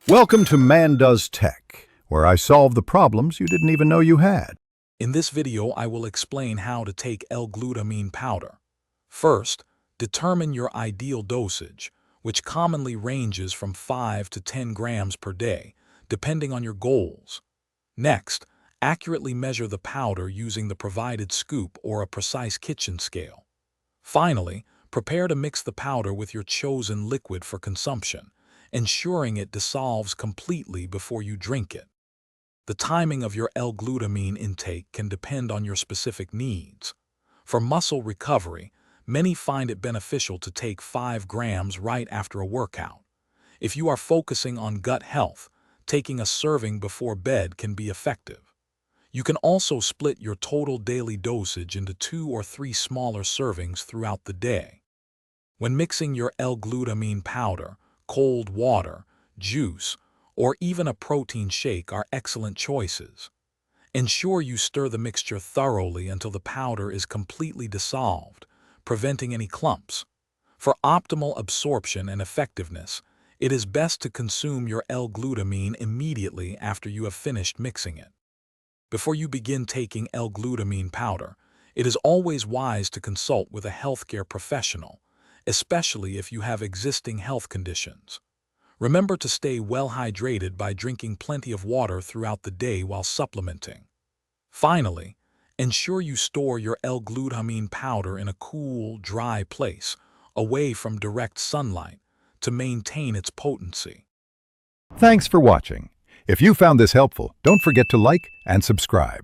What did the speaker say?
Welcome to Man Does Tech, where I solve the problems you didn't even know you had. In this video, I will explain how to take L-glutamine powder. First, determine your ideal dosage, which commonly ranges from 5 to 10 grams per day, depending on your goals. Next, accurately measure the powder using the provided scoop or a precise kitchen scale. Finally, prepare to mix the powder with your chosen liquid for consumption, ensuring it dissolves completely before you drink it. The timing of your L-glutamine intake can depend on your specific needs. For muscle recovery, many find it beneficial to take 5 grams right after a workout. If you are focusing on gut health, taking a serving before bed can be effective. You can also split your total daily dosage into 2 or 3 smaller servings throughout the day. When mixing your L-glutamine powder, cold water, juice, or even a protein shake are excellent choices. Ensure you stir the mixture thoroughly until the powder is completely dissolved, preventing any clumps. For optimal absorption and effectiveness, it is best to consume your L-glutamine immediately after you have finished mixing it. Before you begin taking L-glutamine powder, it is always wise to consult with a healthcare professional, especially if you have existing health conditions. Remember to stay well hydrated by drinking plenty of water throughout the day while supplementing. Finally, ensure you store your L-glutamine powder in a cool, dry place, away from direct sunlight, to maintain its potency. Thanks for watching. If you found this helpful, don't forget to like and subscribe.